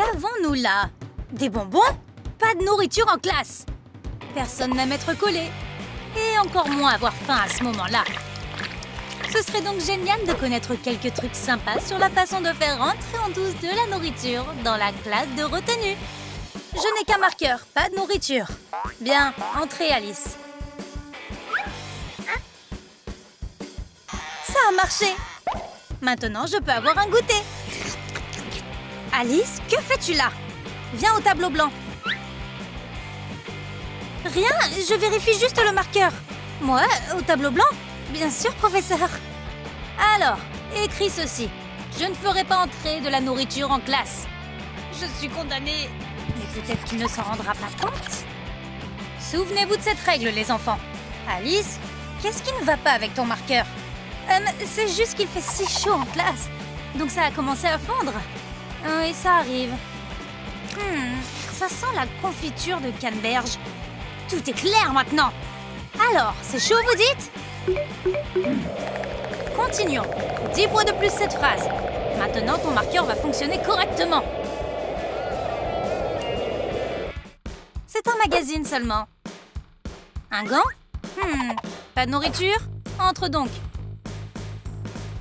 Qu'avons-nous là? Des bonbons? Pas de nourriture en classe. Personne n'aime être collé. Et encore moins avoir faim à ce moment-là. Ce serait donc génial de connaître quelques trucs sympas sur la façon de faire rentrer en douce de la nourriture dans la classe de retenue. Je n'ai qu'un marqueur, pas de nourriture. Bien, entrez Alice. Ça a marché. Maintenant, je peux avoir un goûter. Alice, que fais-tu là? Viens au tableau blanc. Rien, je vérifie juste le marqueur. Moi, au tableau blanc? Bien sûr, professeur. Alors, écris ceci. Je ne ferai pas entrer de la nourriture en classe. Je suis condamnée. Mais peut-être qu'il ne s'en rendra pas compte. Souvenez-vous de cette règle, les enfants. Alice, qu'est-ce qui ne va pas avec ton marqueur? C'est juste qu'il fait si chaud en classe. Donc ça a commencé à fondre. Et ça arrive. Ça sent la confiture de canneberge. Tout est clair maintenant. Alors, c'est chaud, vous dites? Continuons. 10 fois de plus cette phrase. Maintenant, ton marqueur va fonctionner correctement. C'est un magazine seulement. Un gant? Pas de nourriture? Entre donc.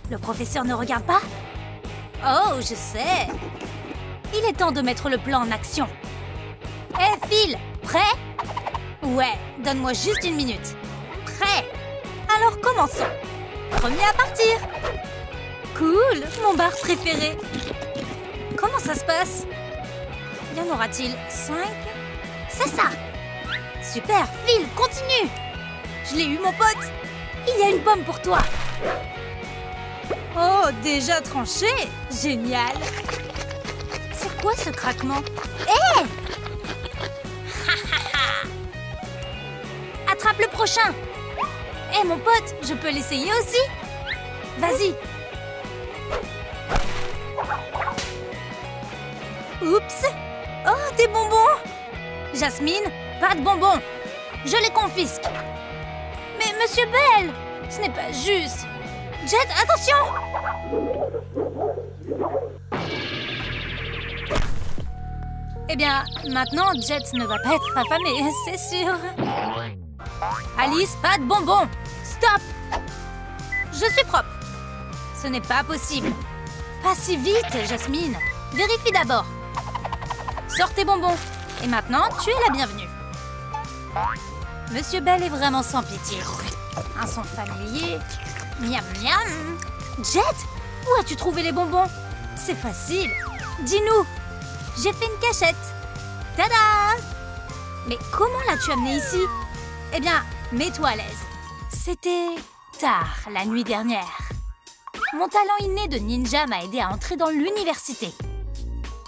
Le professeur ne regarde pas? Oh, je sais. Il est temps de mettre le plan en action. Hé, Phil, prêt? Ouais, donne-moi juste une minute. Prêt? Alors commençons. Premier à partir. Cool, mon bar préféré. Comment ça se passe? Y en aura-t-il 5? C'est ça. Super, Phil, continue. Je l'ai eu, mon pote. Il y a une pomme pour toi. Oh, déjà tranché. Génial. C'est quoi ce craquement? Hé! Attrape le prochain. Hé, mon pote, je peux l'essayer aussi? Vas-y. Oups. Oh, des bonbons. Jasmine, pas de bonbons. Je les confisque. Mais Monsieur Bell, ce n'est pas juste. Jet, attention! Eh bien, maintenant, Jet ne va pas être affamé, c'est sûr. Alice, pas de bonbons! Stop! Je suis propre. Ce n'est pas possible. Pas si vite, Jasmine. Vérifie d'abord. Sors tes bonbons. Et maintenant, tu es la bienvenue. Monsieur Bell est vraiment sans pitié. Un son familier. Miam miam. Jet, où as-tu trouvé les bonbons? C'est facile. Dis-nous. J'ai fait une cachette. Tada! Mais comment l'as-tu amené ici? Eh bien, mets-toi à l'aise. C'était tard la nuit dernière. Mon talent inné de ninja m'a aidé à entrer dans l'université.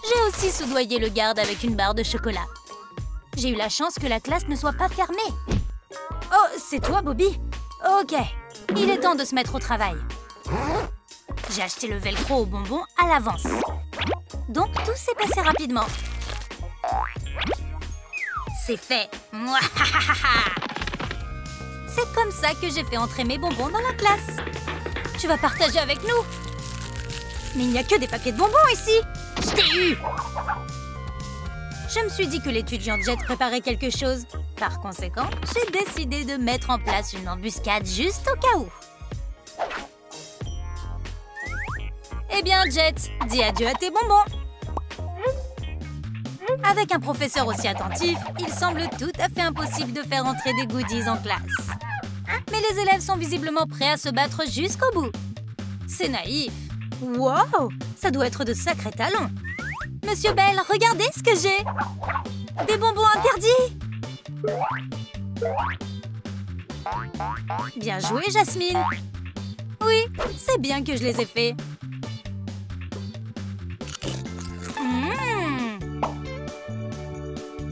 J'ai aussi soudoyé le garde avec une barre de chocolat. J'ai eu la chance que la classe ne soit pas fermée. Oh, c'est toi, Bobby? Ok, il est temps de se mettre au travail. J'ai acheté le velcro aux bonbons à l'avance. Donc, tout s'est passé rapidement. C'est fait. C'est comme ça que j'ai fait entrer mes bonbons dans la classe. Tu vas partager avec nous. Mais il n'y a que des papiers de bonbons ici. Je t'ai eu. Je me suis dit que l'étudiant Jet préparait quelque chose. Par conséquent, j'ai décidé de mettre en place une embuscade juste au cas où. Eh bien, Jet, dis adieu à tes bonbons. Avec un professeur aussi attentif, il semble tout à fait impossible de faire entrer des goodies en classe. Mais les élèves sont visiblement prêts à se battre jusqu'au bout. C'est naïf. Wow, ça doit être de sacrés talons. Monsieur Bell, regardez ce que j'ai. Des bonbons interdits. Bien joué, Jasmine. Oui, c'est bien que je les ai faits.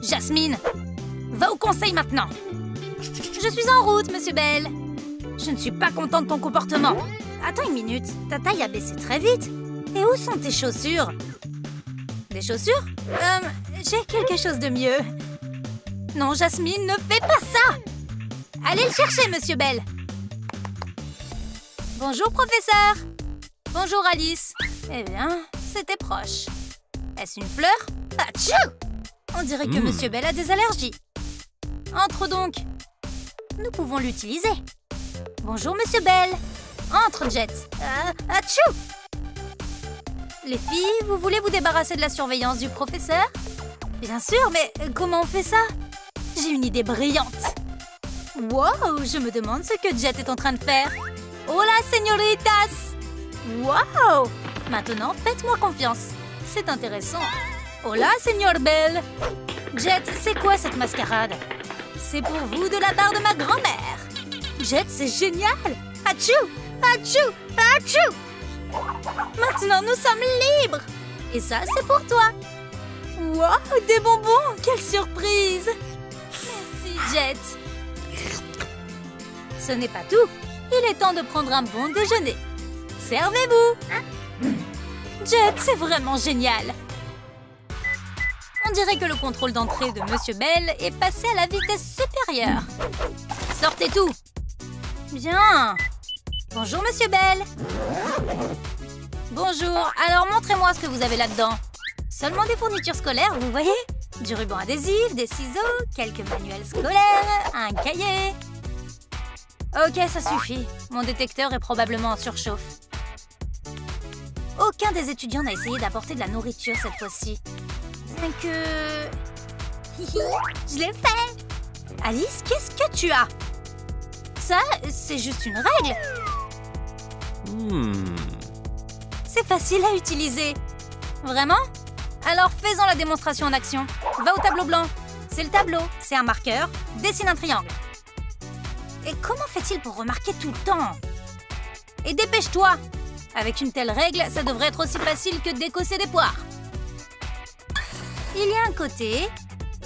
Jasmine, va au conseil maintenant. Je suis en route, Monsieur Bell. Je ne suis pas contente de ton comportement. Attends une minute, ta taille a baissé très vite. Et où sont tes chaussures? Des chaussures? J'ai quelque chose de mieux. Non, Jasmine, ne fais pas ça! Allez le chercher, Monsieur Bell. Bonjour, professeur. Bonjour, Alice. Eh bien, c'était proche. Est-ce une fleur? Atchou! On dirait que Monsieur Bell a des allergies. Entre donc. Nous pouvons l'utiliser. Bonjour, Monsieur Bell. Entre, Jet. Atchou! Les filles, vous voulez vous débarrasser de la surveillance du professeur? Bien sûr, mais comment on fait ça? J'ai une idée brillante. Wow, je me demande ce que Jet est en train de faire. Hola, señoritas! Wow! Maintenant, faites-moi confiance. C'est intéressant. Hola, Señor Bell. Jet, c'est quoi cette mascarade? C'est pour vous de la part de ma grand-mère. Jet, c'est génial! Atchou! Atchou! Atchou! Maintenant, nous sommes libres! Et ça, c'est pour toi! Wow, des bonbons! Quelle surprise! Merci, Jet! Ce n'est pas tout. Il est temps de prendre un bon déjeuner. Servez-vous! Jet, c'est vraiment génial! On dirait que le contrôle d'entrée de Monsieur Bell est passé à la vitesse supérieure. Sortez tout! Bien! Bonjour, Monsieur Bell! Bonjour, alors montrez-moi ce que vous avez là-dedans. Seulement des fournitures scolaires, vous voyez? Du ruban adhésif, des ciseaux, quelques manuels scolaires, un cahier. Ok, ça suffit. Mon détecteur est probablement en surchauffe. Aucun des étudiants n'a essayé d'apporter de la nourriture cette fois-ci. Je l'ai fait! Alice, qu'est-ce que tu as? Ça, c'est juste une règle. C'est facile à utiliser. Vraiment? Alors faisons la démonstration en action. Va au tableau blanc. C'est le tableau. C'est un marqueur. Dessine un triangle. Et comment fait-il pour remarquer tout le temps? Et dépêche-toi! Avec une telle règle, ça devrait être aussi facile que d'écosser des poires. Il y a un côté.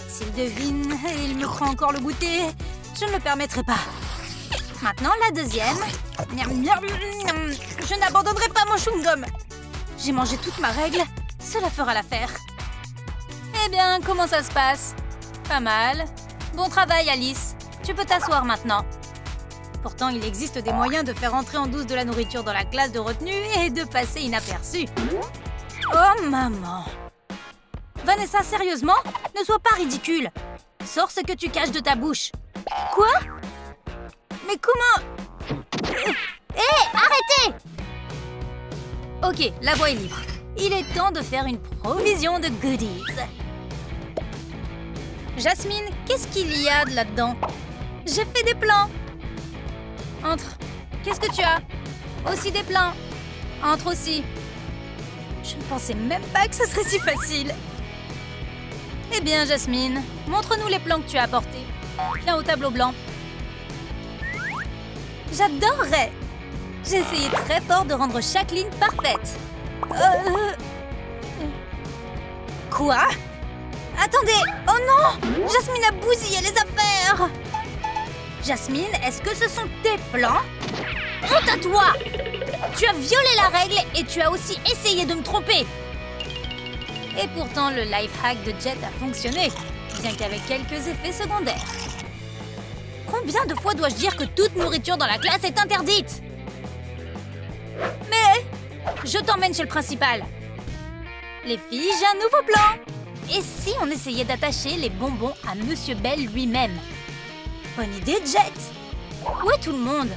S'il devine, il me prend encore le goûter. Je ne le permettrai pas. Maintenant, la deuxième. Je n'abandonnerai pas mon chewing-gum. J'ai mangé toute ma règle. Cela fera l'affaire. Eh bien, comment ça se passe? Pas mal. Bon travail, Alice. Tu peux t'asseoir maintenant. Pourtant, il existe des moyens de faire entrer en douce de la nourriture dans la classe de retenue et de passer inaperçu. Oh, maman! Vanessa, sérieusement? Ne sois pas ridicule. Sors ce que tu caches de ta bouche. Quoi? Mais comment? Hé, arrêtez! Ok, la voie est libre. Il est temps de faire une provision de goodies. Jasmine, qu'est-ce qu'il y a là-dedans? J'ai fait des plans. Entre. Qu'est-ce que tu as? Aussi des plans. Entre aussi. Je ne pensais même pas que ce serait si facile. Eh bien, Jasmine, montre-nous les plans que tu as apportés. Viens au tableau blanc. J'adorerais. J'ai essayé très fort de rendre chaque ligne parfaite. Quoi? Attendez! Oh non! Jasmine a bousillé les affaires! Jasmine, est-ce que ce sont tes plans? Honte à toi! Tu as violé la règle et tu as aussi essayé de me tromper! Et pourtant, le life hack de Jet a fonctionné, bien qu'avec quelques effets secondaires. Combien de fois dois-je dire que toute nourriture dans la classe est interdite? Mais je t'emmène chez le principal. Les filles, j'ai un nouveau plan. Et si on essayait d'attacher les bonbons à Monsieur Bell lui-même? Bonne idée, Jet. Où est tout le monde?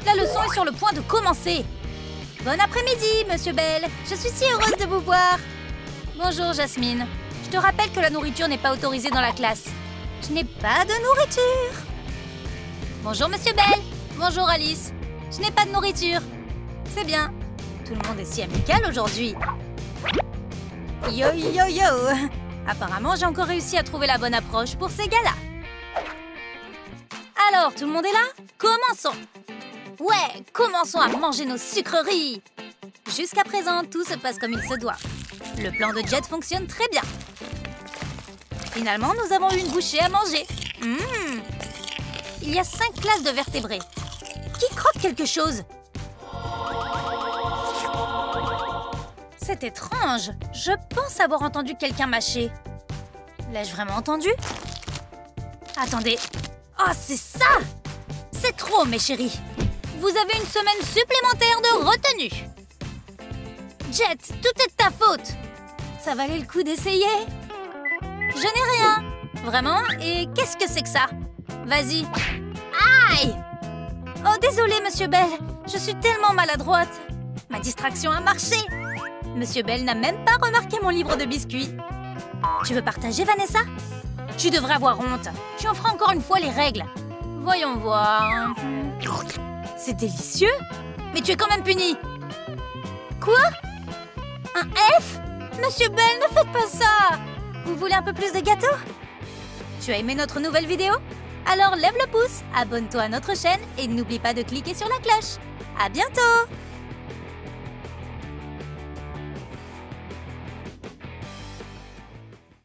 La leçon est sur le point de commencer. Bon après-midi, Monsieur Bell. Je suis si heureuse de vous voir. Bonjour, Jasmine. Je te rappelle que la nourriture n'est pas autorisée dans la classe. Je n'ai pas de nourriture. Bonjour, Monsieur Bell. Bonjour, Alice. Je n'ai pas de nourriture. C'est bien. Tout le monde est si amical aujourd'hui. Yo, yo, yo. Apparemment, j'ai encore réussi à trouver la bonne approche pour ces gars-là. Alors, tout le monde est là? Commençons. Ouais, commençons à manger nos sucreries. Jusqu'à présent, tout se passe comme il se doit. Le plan de Jet fonctionne très bien. Finalement, nous avons eu une bouchée à manger. Il y a 5 classes de vertébrés. Qui croque quelque chose? C'est étrange. Je pense avoir entendu quelqu'un mâcher. L'ai-je vraiment entendu? Attendez. Oh, c'est ça! C'est trop, mes chéris. Vous avez une semaine supplémentaire de retenue. Jet, tout est de ta faute. Ça valait le coup d'essayer. Je n'ai rien. Vraiment? Et qu'est-ce que c'est que ça? Vas-y. Aïe! Oh, désolé, Monsieur Bell. Je suis tellement maladroite. Ma distraction a marché. Monsieur Bell n'a même pas remarqué mon livre de biscuits. Tu veux partager, Vanessa? Tu devrais avoir honte. Tu en feras encore une fois les règles. Voyons voir. C'est délicieux. Mais tu es quand même puni. Quoi? Un F? Monsieur Bell, ne faites pas ça. Vous voulez un peu plus de gâteau? Tu as aimé notre nouvelle vidéo? Alors lève le pouce, abonne-toi à notre chaîne et n'oublie pas de cliquer sur la cloche. À bientôt!